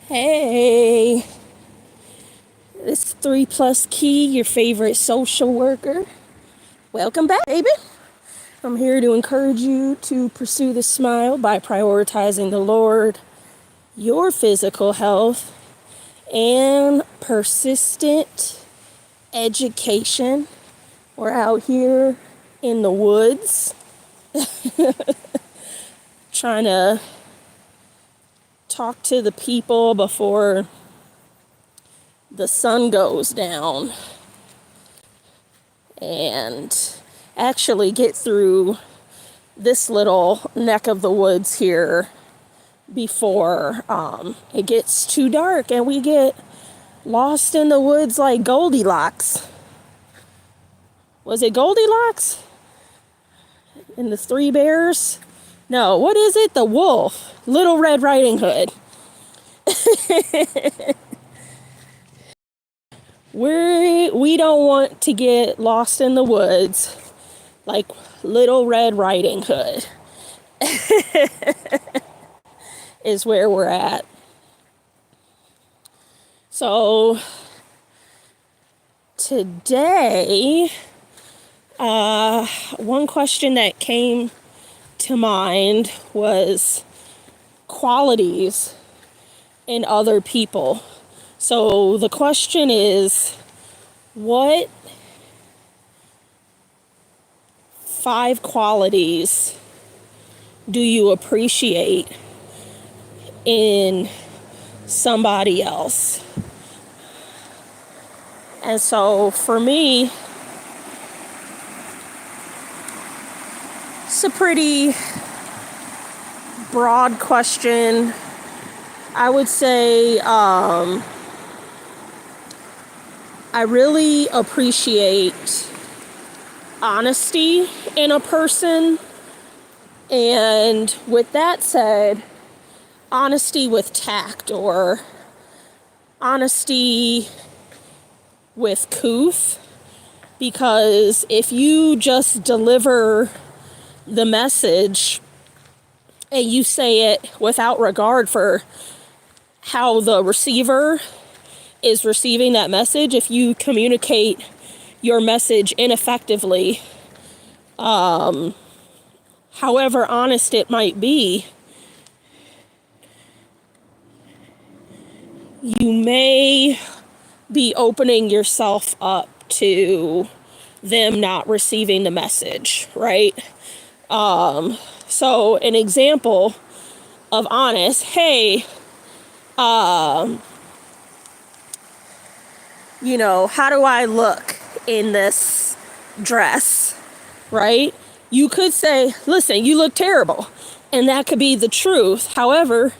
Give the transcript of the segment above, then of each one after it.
Hey, it's 3+Kei, your favorite social worker. Welcome back, baby. I'm here to encourage you to pursue the smile by prioritizing the Lord, your physical health, and persistent education. We're out here in the woods trying to talk to the people before the sun goes down and actually get through this little neck of the woods here before it gets too dark and we get lost in the woods like Goldilocks. Was it Goldilocks? And the Three Bears? No, what is it? The wolf. Little Red Riding Hood. We don't want to get lost in the woods like Little Red Riding Hood is where we're at. So today, one question that came to mind was qualities in other people. So the question is, what 5 qualities do you appreciate in somebody else? And so for me, it's a pretty broad question. I would say I really appreciate honesty in a person. And with that said, honesty with tact or honesty with couth. Because if you just deliver the message and you say it without regard for how the receiver is receiving that message, if you communicate your message ineffectively, however honest it might be, you may be opening yourself up to them not receiving the message, right? So an example of honest, hey, how do I look in this dress, right? You could say, listen, you look terrible. And that could be the truth. However,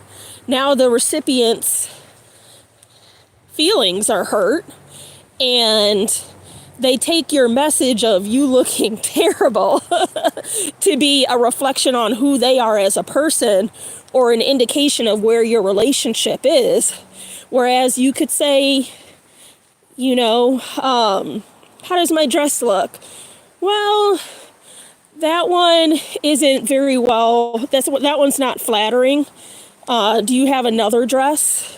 now the recipient's feelings are hurt and they take your message of you looking terrible to be a reflection on who they are as a person or an indication of where your relationship is. Whereas you could say, how does my dress look? Well, that one isn't very well. That one's not flattering. Do you have another dress?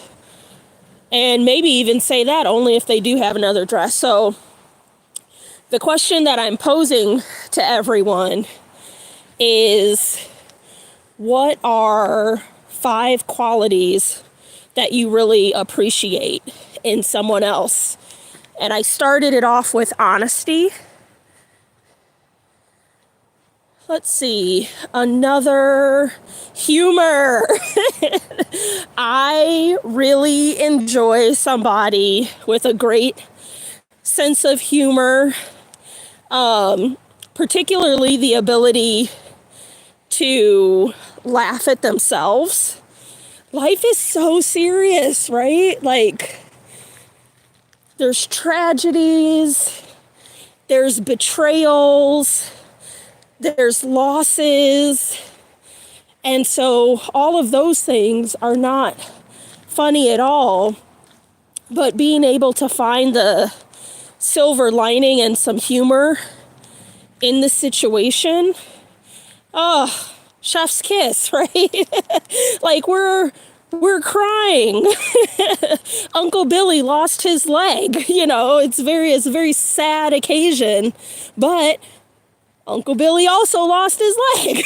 And maybe even say that only if they do have another dress. So the question that I'm posing to everyone is, what are 5 qualities that you really appreciate in someone else? And I started it off with honesty. Let's see, another, humor. I really enjoy somebody with a great sense of humor, particularly the ability to laugh at themselves. Life is so serious, right? Like, there's tragedies, there's betrayals, there's losses, and so all of those things are not funny at all, but being able to find the silver lining and some humor in the situation, oh, chef's kiss, right? Like, we're we're crying. Uncle Billy lost his leg. It's a very sad occasion, but Uncle Billy also lost his leg.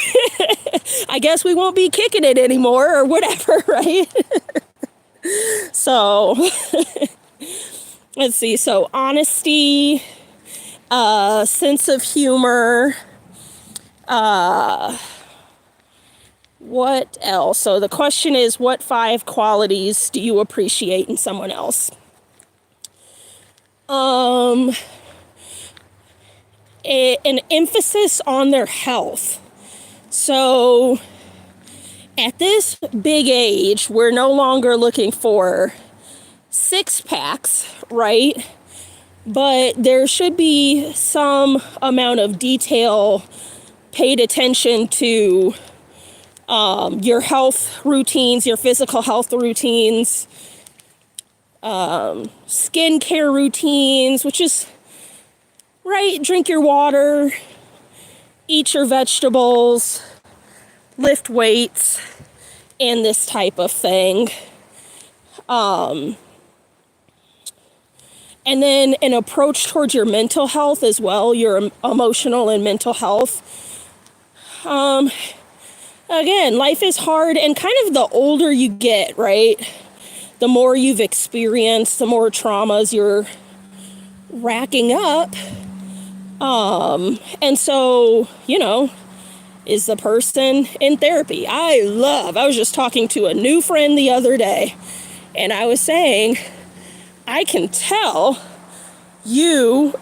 I guess we won't be kicking it anymore or whatever, right? So, let's see. So, honesty, sense of humor, what else? So the question is, what 5 qualities do you appreciate in someone else? An emphasis on their health. So at this big age, we're no longer looking for 6-packs, right? But there should be some amount of detail paid attention to your health routines, your physical health routines, skincare routines, which is, right, drink your water, eat your vegetables, lift weights, and this type of thing. And then an approach towards your mental health as well, your emotional and mental health. Again, life is hard, and kind of the older you get, right? The more you've experienced, the more traumas you're racking up. And so, is the person in therapy? I was just talking to a new friend the other day, and I was saying, I can tell you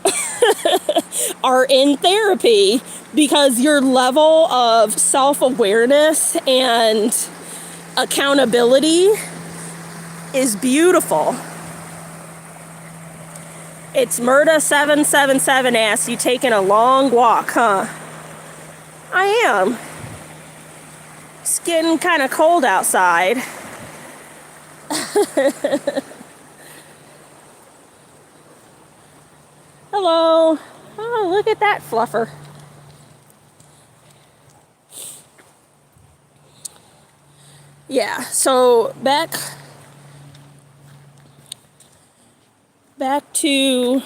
are in therapy because your level of self-awareness and accountability is beautiful. It's Murda777 asks, you taking a long walk, huh? I am. It's getting kind of cold outside. Hello. Oh, look at that fluffer. Yeah, so back to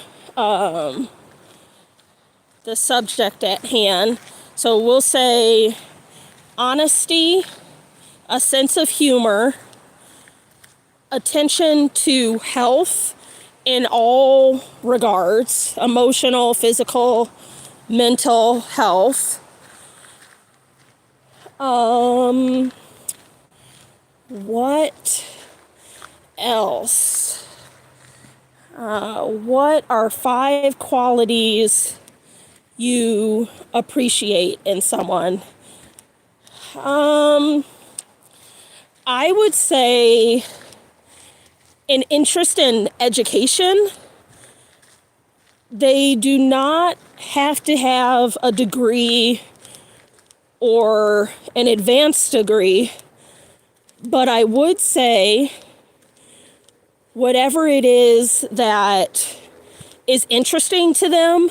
the subject at hand. So we'll say honesty, a sense of humor, attention to health in all regards, emotional, physical, mental health. What else? What are 5 qualities you appreciate in someone? I would say an interest in education. They do not have to have a degree or an advanced degree, but I would say whatever it is that is interesting to them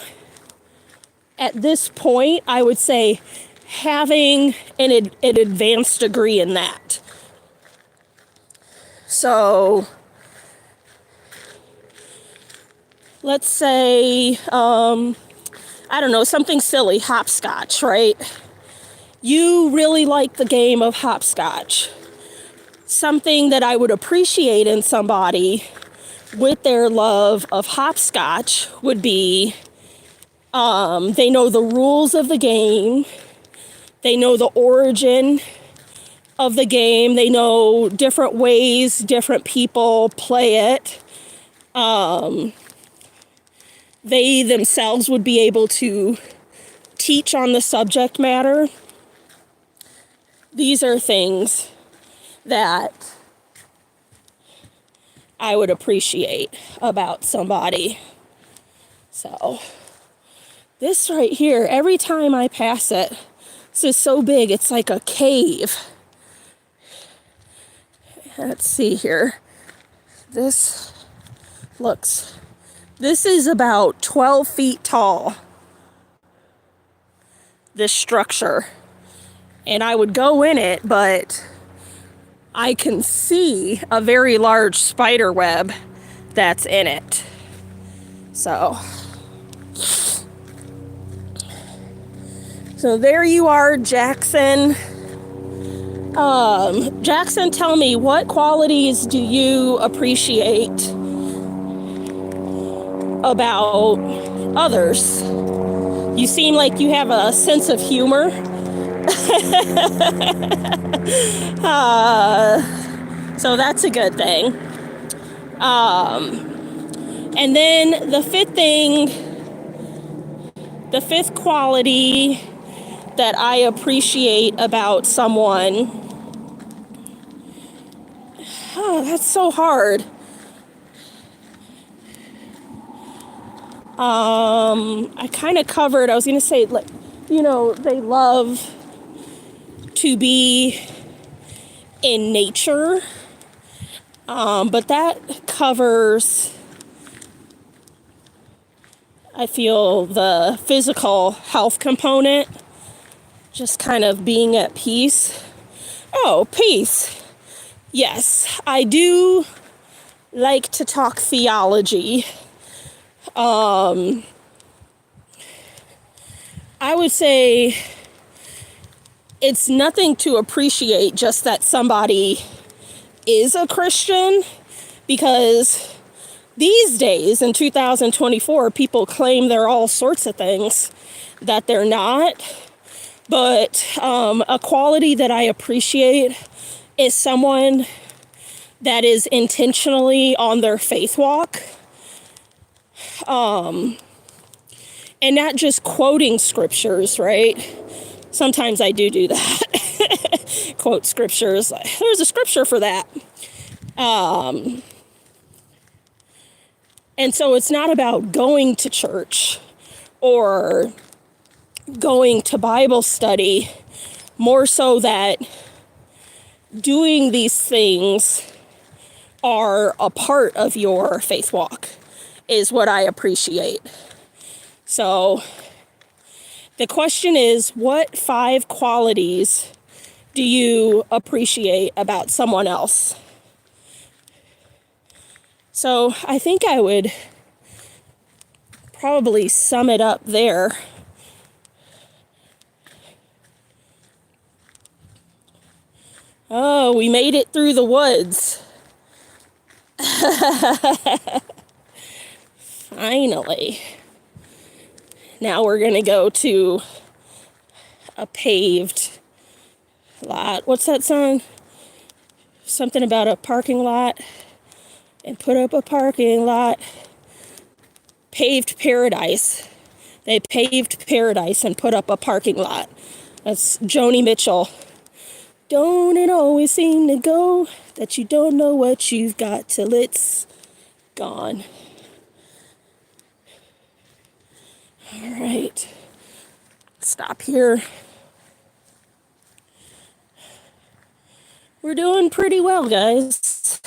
at this point, I would say having an advanced degree in that. So let's say, I don't know, something silly, hopscotch, right? You really like the game of hopscotch. Something that I would appreciate in somebody with their love of hopscotch would be they know the rules of the game. They know the origin of the game. They know different ways different people play it. They themselves would be able to teach on the subject matter. These are things that I would appreciate about somebody. So this right here, every time I pass it, this is so big, it's like a cave. Let's see here. This is about 12 feet tall, this structure. And I would go in it, but I can see a very large spider web that's in it. So there you are, Jackson. Jackson, tell me, what qualities do you appreciate about others? You seem like you have a sense of humor. So that's a good thing. And then the fifth quality that I appreciate about someone. Oh, that's so hard. I kind of covered, I was going to say, like, they love to be in nature. But that covers, I feel, the physical health component, just kind of being at peace. Oh, peace. Yes, I do like to talk theology. I would say it's nothing to appreciate just that somebody is a Christian, because these days in 2024, people claim they're all sorts of things that they're not. But a quality that I appreciate is someone that is intentionally on their faith walk. And not just quoting scriptures, right? Sometimes I do that. Quote scriptures. There's a scripture for that. And so it's not about going to church or going to Bible study, more so that doing these things are a part of your faith walk is what I appreciate. So the question is, what 5 qualities do you appreciate about someone else? So I think I would probably sum it up there. Oh, we made it through the woods. Finally. Now we're going to go to a paved lot. What's that song? Something about a parking lot. And put up a parking lot. Paved paradise. They paved paradise and put up a parking lot. That's Joni Mitchell. Don't it always seem to go that you don't know what you've got till it's gone. All right. Stop here. We're doing pretty well, guys.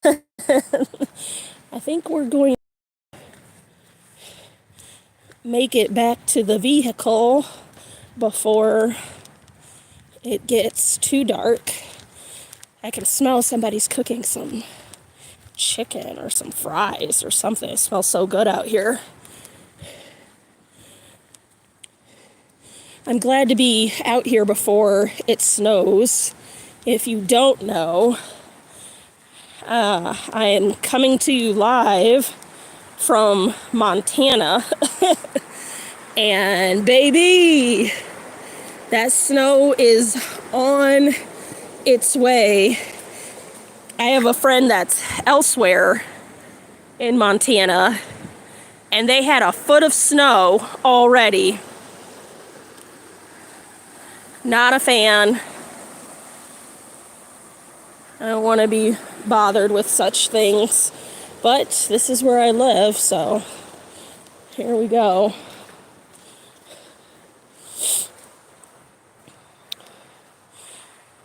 I think we're going to make it back to the vehicle before it gets too dark. I can smell somebody's cooking some chicken or some fries or something. It smells so good out here. I'm glad to be out here before it snows. If you don't know, I am coming to you live from Montana. And baby, that snow is on its way. I have a friend that's elsewhere in Montana, and they had a foot of snow already. Not a fan. I don't want to be bothered with such things, but this is where I live, so here we go.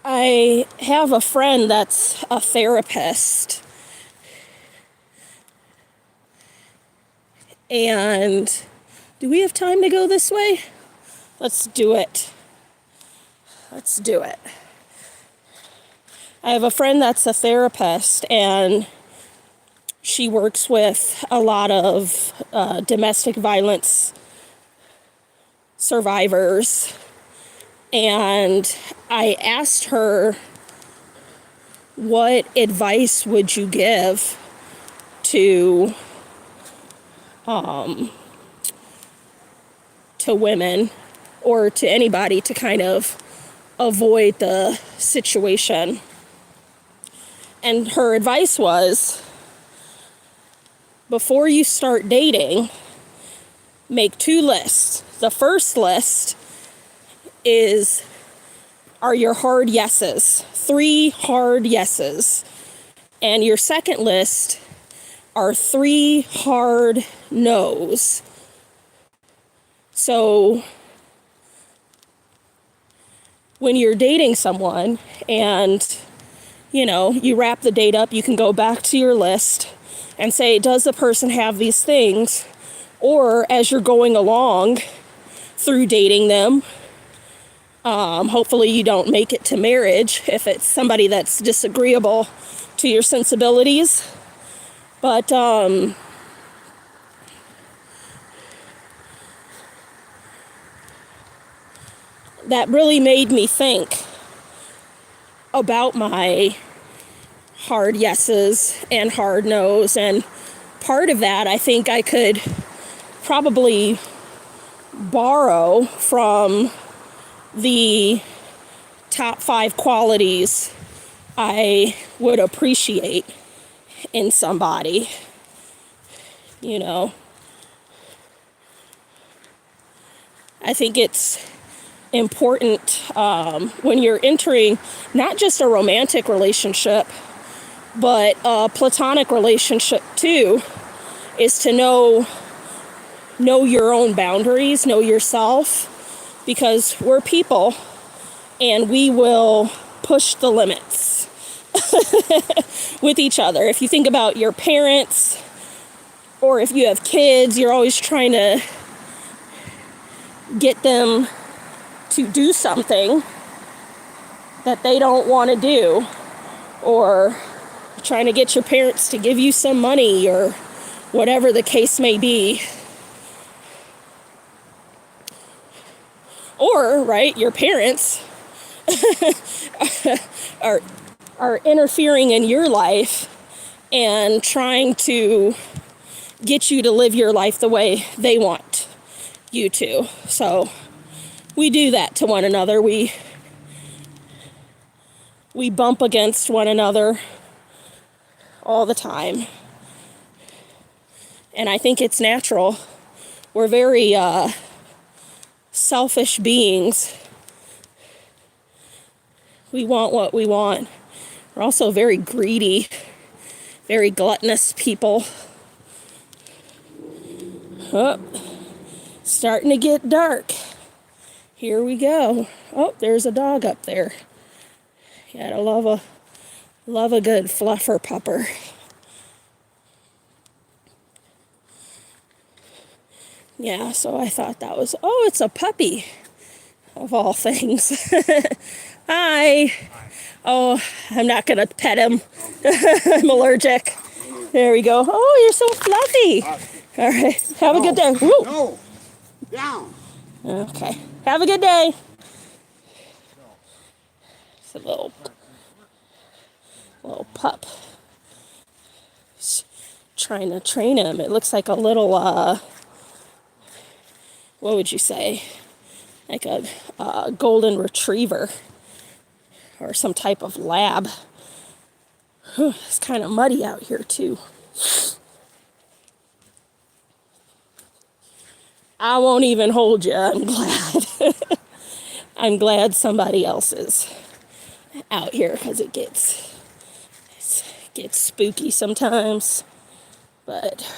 I have a friend that's a therapist, and do we have time to go this way? Let's do it. Let's do it. I have a friend that's a therapist, and she works with a lot of domestic violence survivors. And I asked her, what advice would you give to women or to anybody to kind of avoid the situation? And her advice was, before you start dating, make 2 lists. The first list are your hard yeses, 3 hard yeses. And your second list are 3 hard no's. So when you're dating someone and, you wrap the date up, you can go back to your list and say, does the person have these things? Or as you're going along through dating them, hopefully you don't make it to marriage if it's somebody that's disagreeable to your sensibilities. But that really made me think about my hard yeses and hard nos. And part of that, I think I could probably borrow from the top 5 qualities I would appreciate in somebody. I think it's important when you're entering not just a romantic relationship, but a platonic relationship too, is to know your own boundaries, know yourself, because we're people and we will push the limits with each other. If you think about your parents, or if you have kids, you're always trying to get them to do something that they don't want to do, or trying to get your parents to give you some money, or whatever the case may be. Or, right, your parents are interfering in your life and trying to get you to live your life the way they want you to. So we do that to one another. We bump against one another all the time. And I think it's natural. We're very selfish beings. We want what we want. We're also very greedy, very gluttonous people. Oh, starting to get dark. Here we go. Oh, there's a dog up there. You gotta love a good fluffer pupper. Yeah, so I thought that was, it's a puppy, of all things. Hi. Oh, I'm not going to pet him. I'm allergic. There we go. Oh, you're so fluffy. All right. Have a good day. Woo. No. Down. Okay. Have a good day. It's a little pup. Trying to train him. It looks like a little, what would you say? Like a golden retriever or some type of lab. It's kind of muddy out here too. I won't even hold you. I'm glad. I'm glad somebody else is out here, because it gets spooky sometimes. But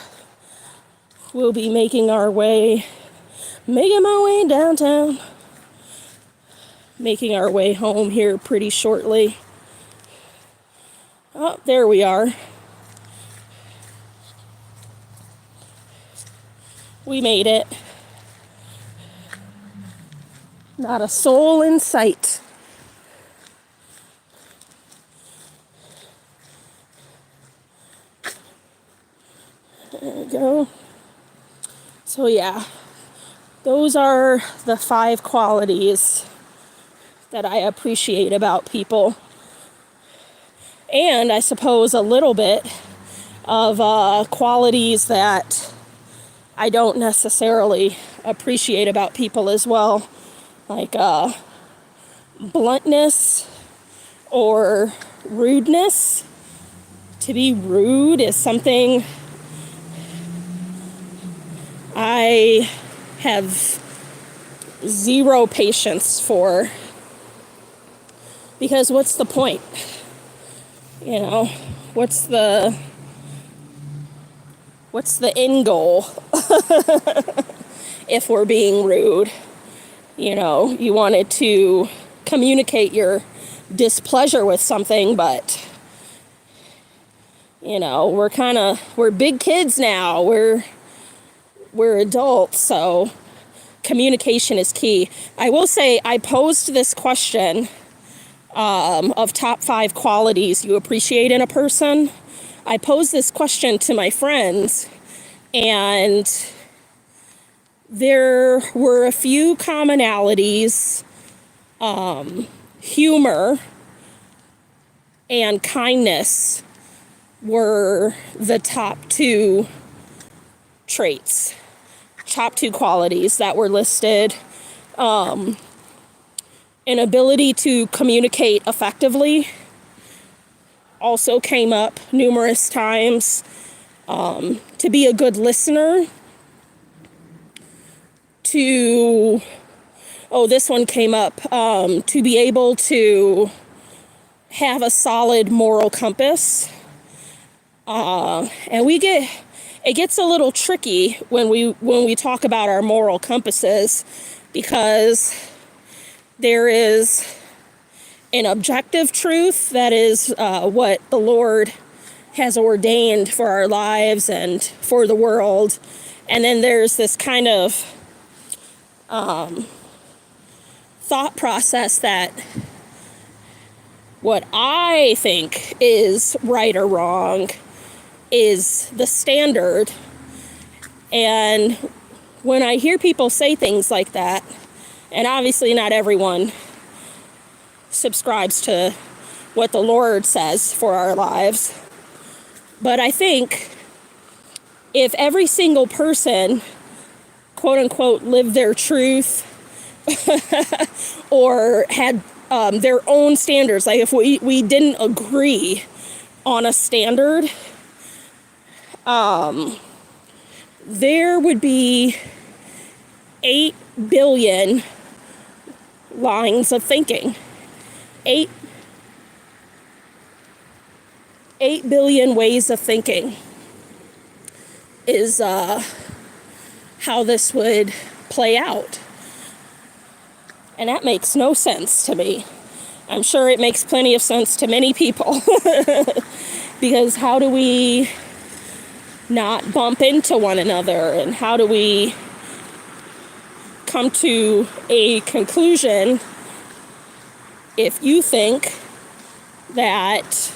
we'll be making my way downtown. Making our way home here pretty shortly. Oh, there we are. We made it. Not a soul in sight. There we go. So yeah, those are the 5 qualities that I appreciate about people. And I suppose a little bit of qualities that I don't necessarily appreciate about people as well, like bluntness or rudeness. To be rude is something I have zero patience for, because what's the point? You know, what's the end goal if we're being rude? You know, you wanted to communicate your displeasure with something, but you know, we're big kids now. We're adults, so communication is key. I will say I posed this question of top 5 qualities you appreciate in a person. I posed this question to my friends, and there were a few commonalities. Humor and kindness were the top 2 traits, top 2 qualities that were listed. An ability to communicate effectively also came up numerous times. To be a good listener. This one came up. To be able to have a solid moral compass. And it gets a little tricky when we talk about our moral compasses, because there is an objective truth that is what the Lord has ordained for our lives and for the world. And then there's this kind of thought process that what I think is right or wrong is the standard. And when I hear people say things like that, and obviously not everyone subscribes to what the Lord says for our lives, but I think if every single person, quote unquote, lived their truth or had their own standards, like if we didn't agree on a standard, there would be 8 billion lines of thinking. 8 billion ways of thinking is how this would play out. And that makes no sense to me. I'm sure it makes plenty of sense to many people. Because how do we not bump into one another? And how do we come to a conclusion if you think that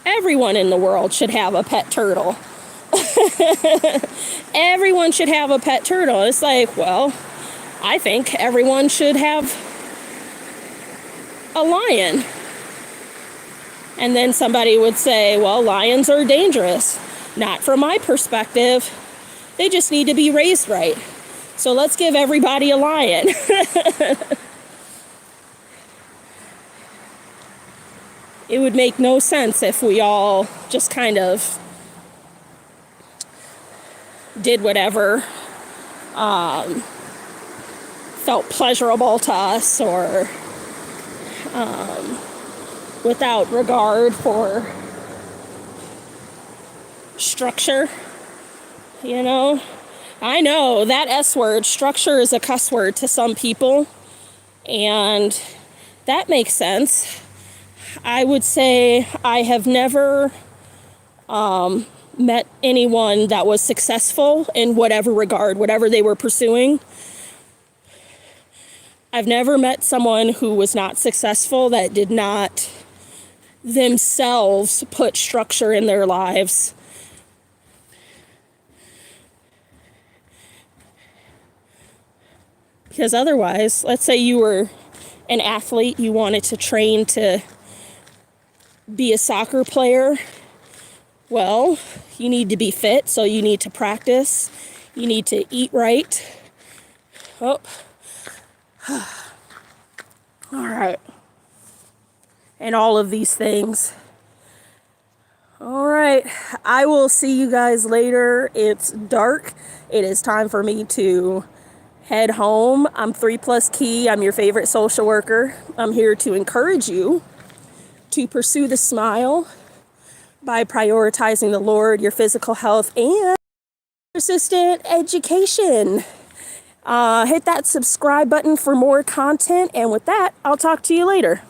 everyone in the world should have a pet turtle? Everyone should have a pet turtle. It's like, well, I think everyone should have a lion. And then somebody would say, well, lions are dangerous. Not from my perspective. They just need to be raised right. So let's give everybody a lion. It would make no sense if we all just kind of did whatever felt pleasurable to us, or without regard for structure. You know, I know that S word, structure, is a cuss word to some people, and that makes sense. I would say I have never met anyone that was successful in whatever regard, whatever they were pursuing. I've never met someone who was not successful that did not themselves put structure in their lives. Because otherwise, let's say you were an athlete, you wanted to train to be a soccer player. Well, you need to be fit, so you need to practice. You need to eat right. Oh. All right. And all of these things. All right. I will see you guys later. It's dark. It is time for me to head home. I'm 3+Kei. I'm your favorite social worker. I'm here to encourage you to pursue the smile by prioritizing the Lord, your physical health, and persistent education. Hit that subscribe button for more content. And with that, I'll talk to you later.